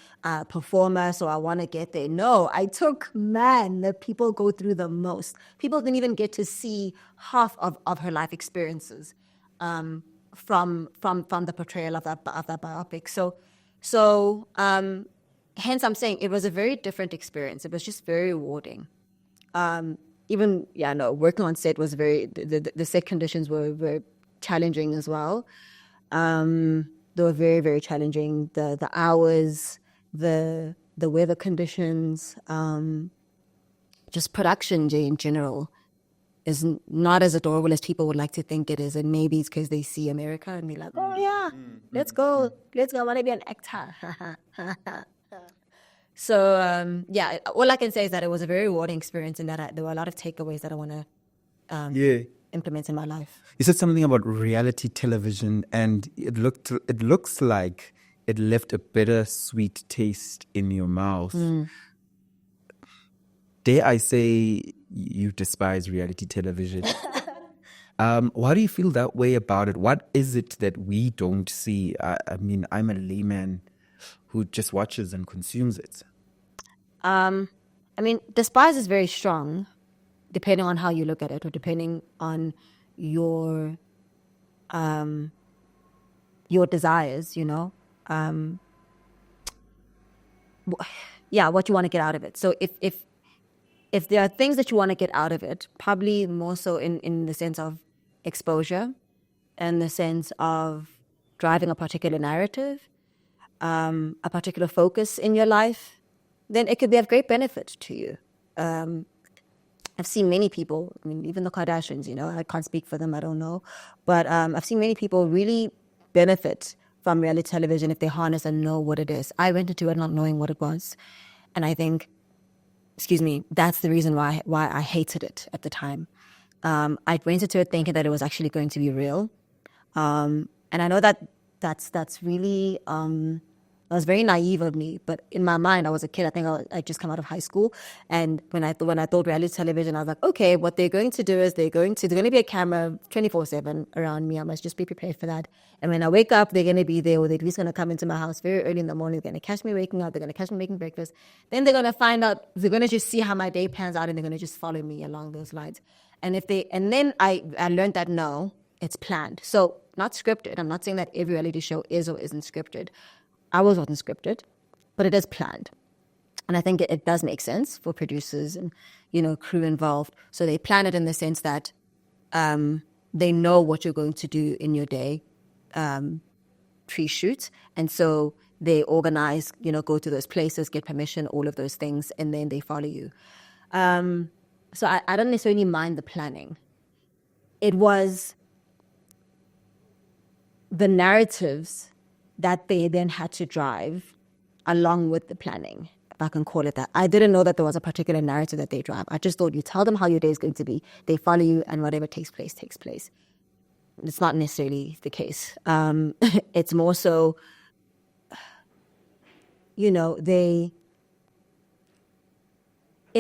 performer, so I want to get there. No, I took, the people go through the most. People didn't even get to see half of her life experiences from the portrayal of that biopic. So hence I'm saying it was a very different experience. It was just very rewarding. Working on set was the set conditions were very challenging as well. They were very, very challenging. The hours, the weather conditions, just production in general is not as adorable as people would like to think it is. And maybe it's because they see America and be like, oh yeah, let's go, I want to be an actor. So, all I can say is that it was a very rewarding experience and that there were a lot of takeaways that I want to implement in my life. You said something about reality television, and it looks like it left a bittersweet taste in your mouth. Dare I say you despise reality television? Why do you feel that way about it? What is it that we don't see? I mean, I'm a layman who just watches and consumes it. Despise is very strong, depending on how you look at it, or depending on your desires. What you want to get out of it. So if there are things that you want to get out of it, probably more so in the sense of exposure, and the sense of driving a particular narrative, a particular focus in your life, then it could be of great benefit to you. I've seen many people, even the Kardashians, I can't speak for them, I don't know. But I've seen many people really benefit from reality television if they harness and know what it is. I went into it not knowing what it was. And I think, that's the reason why I hated it at the time. I went into it thinking that it was actually going to be real. And I know that's really... It was very naive of me, but in my mind, I was a kid. I think I just come out of high school, and when I thought reality television, I was like, okay, what they're going to do is there's going to be a camera 24/7 around me. I must just be prepared for that. And when I wake up, they're going to be there, or they're at least going to come into my house very early in the morning. They're going to catch me waking up. They're going to catch me making breakfast. Then they're going to find out. They're going to just see how my day pans out, and they're going to just follow me along those lines. And then I learned that no, it's planned. So not scripted. I'm not saying that every reality show is or isn't scripted. Ours wasn't scripted, but it is planned. And I think it does make sense for producers and, crew involved. So they plan it in the sense that they know what you're going to do in your day pre-shoot. And so they organize, go to those places, get permission, all of those things, and then they follow you. So I don't necessarily mind the planning. It was the narratives that they then had to drive along with the planning, if I can call it that. I didn't know that there was a particular narrative that they drive. I just thought you tell them how your day is going to be, they follow you, and whatever takes place, takes place. It's not necessarily the case. It's more so, if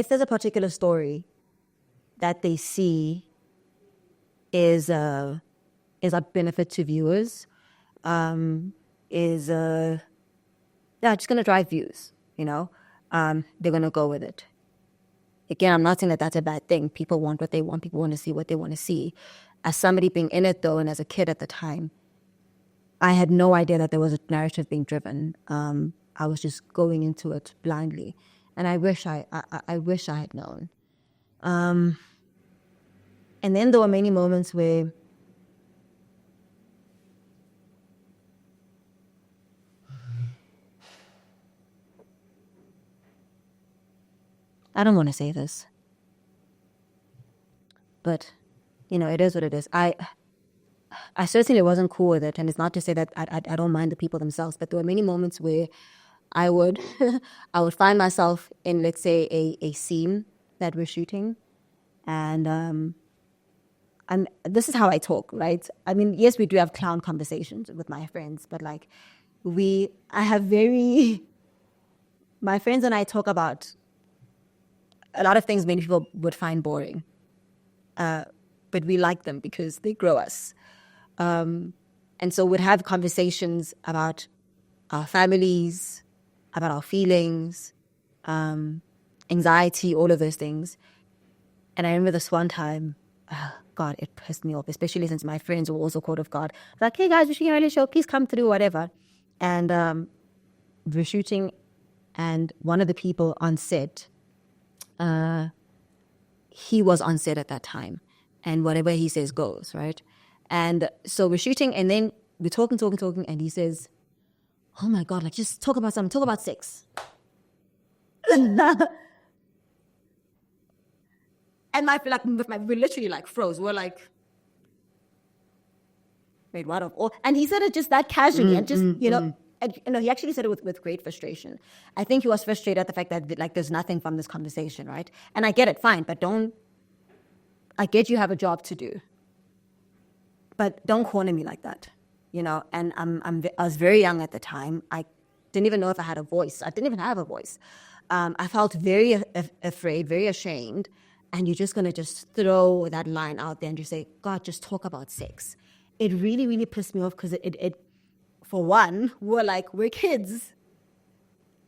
there's a particular story that they see is a benefit to viewers, is just going to drive views, they're going to go with it. Again, I'm not saying that that's a bad thing. People want what they want. People want to see what they want to see. As somebody being in it, though, and as a kid at the time, I had no idea that there was a narrative being driven. I was just going into it blindly. And I wish I had known. And then there were many moments where I don't want to say this, but, it is what it is. I certainly wasn't cool with it, and it's not to say that I don't mind the people themselves, but there were many moments where I would find myself in, let's say, a scene that we're shooting, and this is how I talk, right? I mean, yes, we do have clown conversations with my friends, but like my friends and I talk about a lot of things many people would find boring. But we like them because they grow us. And so we'd have conversations about our families, about our feelings, anxiety, all of those things. And I remember this one time, God, it pissed me off, especially since my friends were also called of God. Like, hey guys, we're shooting a radio show, please come through, whatever. And we're shooting, and one of the people on set, he was on set at that time, and whatever he says goes, right? And so we're shooting, and then we're talking, and he says, oh my God, like just talk about something, talk about sex. And we literally like froze. We're like, wait, what of all? And he said it just that casually, and just, and, he actually said it with great frustration. I think he was frustrated at the fact that like there's nothing from this conversation, right? And I get it, fine, but I get you have a job to do, but don't corner me like that, And I was very young at the time. I didn't even know if I had a voice. I didn't even have a voice. I felt very afraid, very ashamed. And you're just going to just throw that line out there and just say, God, just talk about sex. It really, really pissed me off because it for one, we're kids.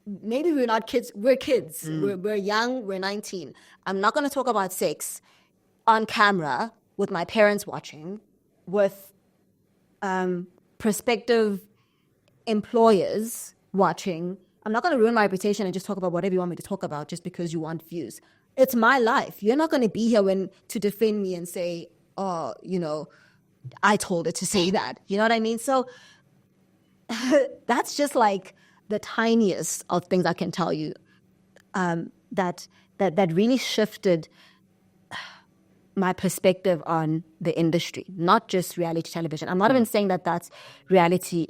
Maybe we're not kids. We're kids. We're young. We're 19. I'm not going to talk about sex on camera with my parents watching, with prospective employers watching. I'm not going to ruin my reputation and just talk about whatever you want me to talk about just because you want views. It's my life. You're not going to be here to defend me and say, oh, I told it to say that. You know what I mean? So that's just like the tiniest of things I can tell you that really shifted my perspective on the industry, not just reality television. I'm not even saying that that's reality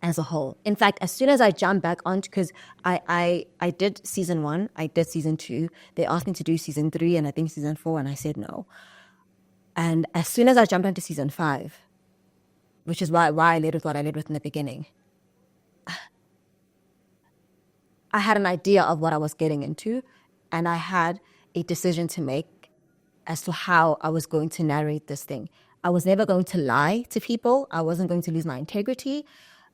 as a whole. In fact, as soon as I jumped back on, because I did season 1, I did season 2. They asked me to do season 3 and I think season 4, and I said no. And as soon as I jumped onto season 5, which is why I led with what I led with in the beginning, I had an idea of what I was getting into, and I had a decision to make as to how I was going to narrate this thing. I was never going to lie to people. I wasn't going to lose my integrity.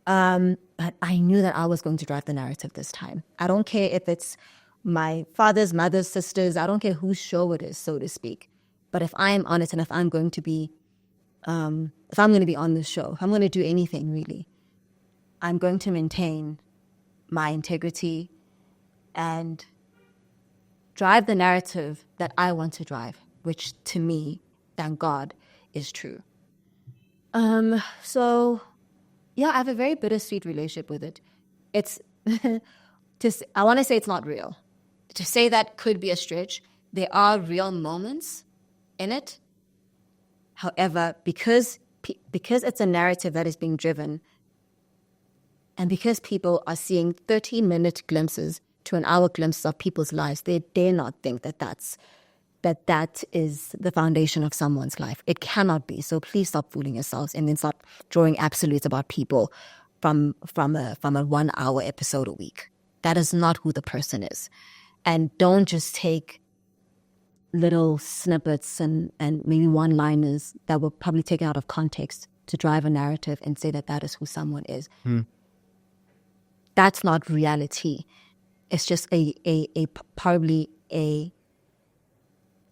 But I knew that I was going to drive the narrative this time. I don't care if it's my father's, mother's, sisters. I don't care whose show it is, so to speak. But if I am on it, and if I'm going to be on this show, if I'm going to do anything really, I'm going to maintain my integrity and drive the narrative that I want to drive, which to me, thank God, is true. So yeah, I have a very bittersweet relationship with it. It's I want to say it's not real. To say that could be a stretch. There are real moments in it. However, because it's a narrative that is being driven, and because people are seeing 30-minute glimpses to an hour glimpses of people's lives, they dare not think that is the foundation of someone's life. It cannot be. So please stop fooling yourselves and then stop drawing absolutes about people from a 1-hour episode a week. That is not who the person is. And don't just take little snippets and maybe one-liners that were probably taken out of context to drive a narrative and say that is who someone is. That's not reality. It's just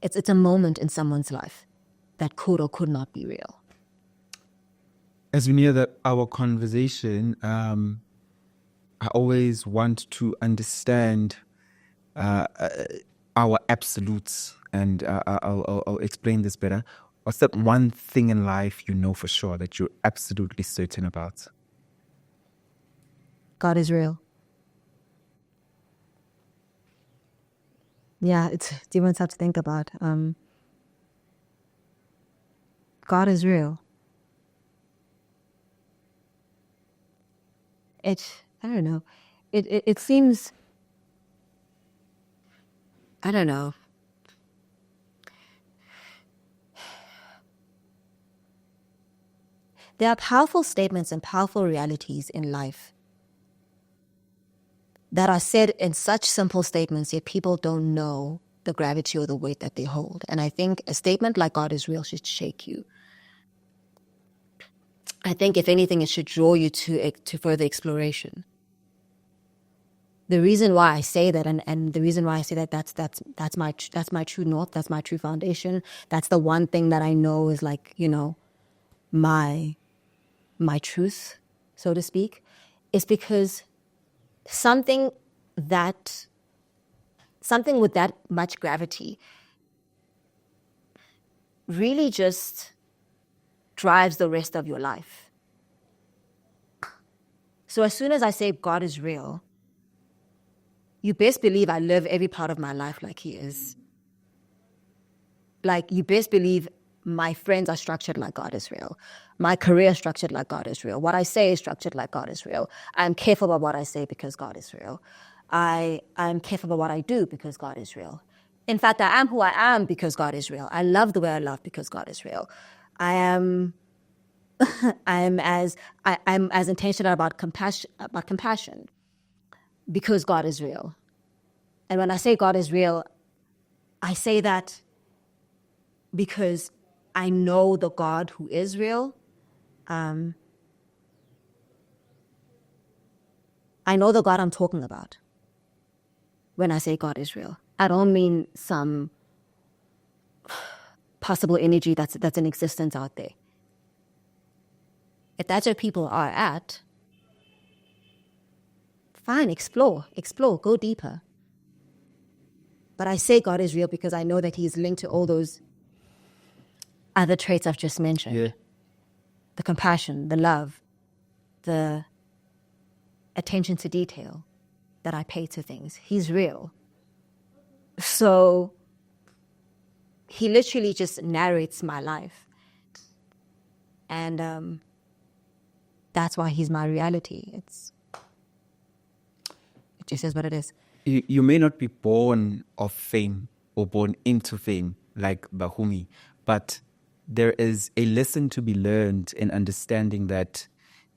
it's a moment in someone's life that could or could not be real. As we near our conversation, I always want to understand our absolutes, and I'll explain this better. What's that one thing in life you know for sure that you're absolutely certain about? God is real. Yeah, it's demons have to think about. God is real. I don't know. It seems, I don't know. There are powerful statements and powerful realities in life that are said in such simple statements, yet people don't know the gravity or the weight that they hold. And I think a statement like God is real should shake you. I think, if anything, it should draw you to further exploration. The reason why I say that, and the reason why I say that that's my true north, that's my true foundation, that's the one thing that I know is like, my truth, so to speak, is because something with that much gravity really just drives the rest of your life. So as soon as I say God is real, you best believe I live every part of my life like he is. Like, you best believe my friends are structured like God is real. My career is structured like God is real. What I say is structured like God is real. I'm careful about what I say because God is real. I'm careful about what I do because God is real. In fact, I am who I am because God is real. I love the way I love because God is real. I'm as intentional about compassion because God is real. And when I say God is real, I say that because I know the God who is real. I know the God I'm talking about when I say God is real. I don't mean some possible energy that's in existence out there. If that's where people are at, fine, explore, go deeper. But I say God is real because I know that he's linked to all those other traits I've just mentioned. Yeah. The compassion, the love, the attention to detail that I pay to things. He's real. So he literally just narrates my life. And that's why he's my reality. It just is what it is. You may not be born of fame or born into fame like Bahumi, but there is a lesson to be learned in understanding that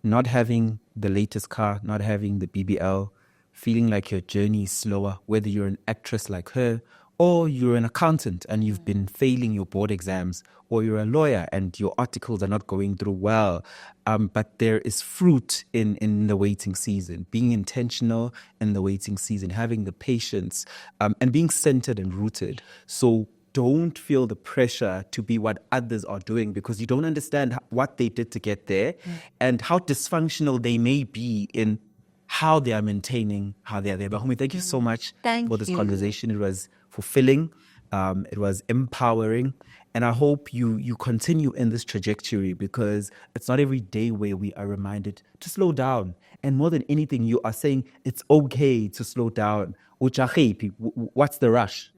not having the latest car, not having the BBL, feeling like your journey is slower, whether you're an actress like her or you're an accountant and you've been failing your board exams, or you're a lawyer and your articles are not going through well. But there is fruit in the waiting season, being intentional in the waiting season, having the patience, and being centered and rooted. So don't feel the pressure to be what others are doing because you don't understand what they did to get there and how dysfunctional they may be in how they are maintaining how they are there. Bahumi, thank you so much for this conversation. It was fulfilling. It was empowering. And I hope you continue in this trajectory because it's not every day where we are reminded to slow down. And more than anything, you are saying it's okay to slow down. What's the rush?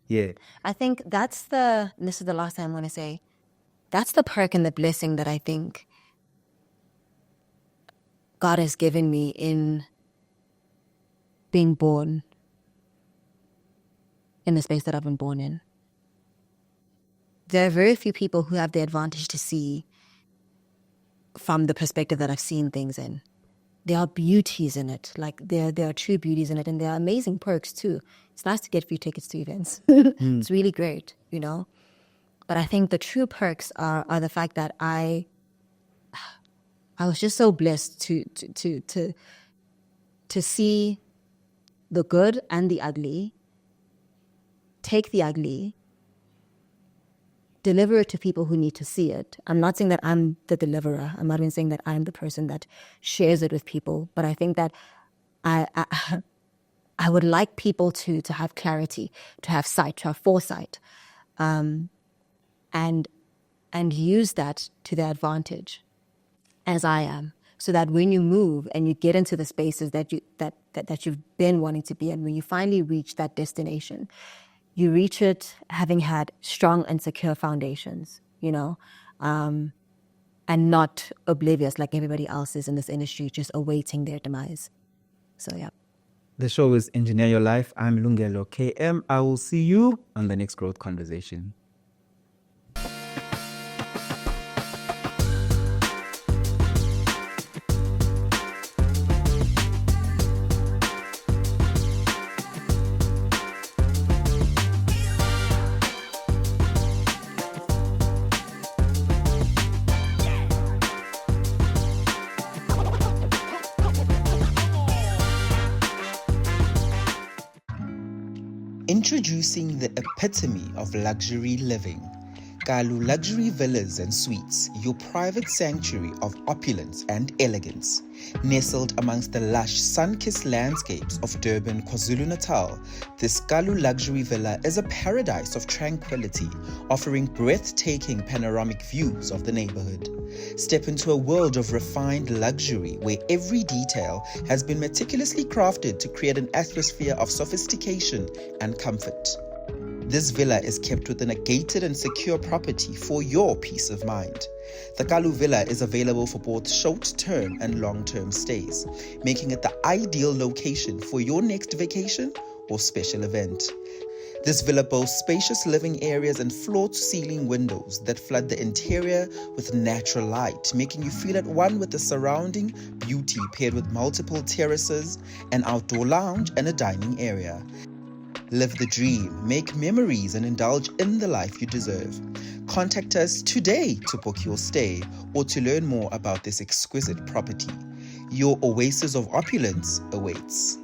Yeah. I think this is the last time I'm going to say, that's the perk and the blessing that I think God has given me in being born in the space that I've been born in. There are very few people who have the advantage to see from the perspective that I've seen things in. There are beauties in it, like there are true beauties in it, and there are amazing perks too. It's nice to get free tickets to events. It's really great, But I think the true perks are the fact that I was just so blessed to see the good and the ugly, take the ugly, deliver it to people who need to see it. I'm not saying that I'm the deliverer. I'm not even saying that I'm the person that shares it with people. But I think that I would like people to have clarity, to have sight, to have foresight, and use that to their advantage, as I am, so that when you move and you get into the spaces that you've been wanting to be in, when you finally reach that destination, you reach it having had strong and secure foundations, and not oblivious like everybody else is in this industry, just awaiting their demise. So, yeah. The show is Engineer Your Life. I'm Lungelo KM. I will see you on the next Growth Conversation. Introducing the epitome of luxury living. Kalu Luxury Villas and Suites, your private sanctuary of opulence and elegance. Nestled amongst the lush, sun-kissed landscapes of Durban, KwaZulu-Natal, this Kalu Luxury Villa is a paradise of tranquility, offering breathtaking panoramic views of the neighborhood. Step into a world of refined luxury where every detail has been meticulously crafted to create an atmosphere of sophistication and comfort. This villa is kept within a gated and secure property for your peace of mind. The Kalu Villa is available for both short-term and long-term stays, making it the ideal location for your next vacation or special event. This villa boasts spacious living areas and floor-to-ceiling windows that flood the interior with natural light, making you feel at one with the surrounding beauty, paired with multiple terraces, an outdoor lounge, and a dining area. Live the dream, make memories, and indulge in the life you deserve. Contact us today to book your stay or to learn more about this exquisite property. Your oasis of opulence awaits.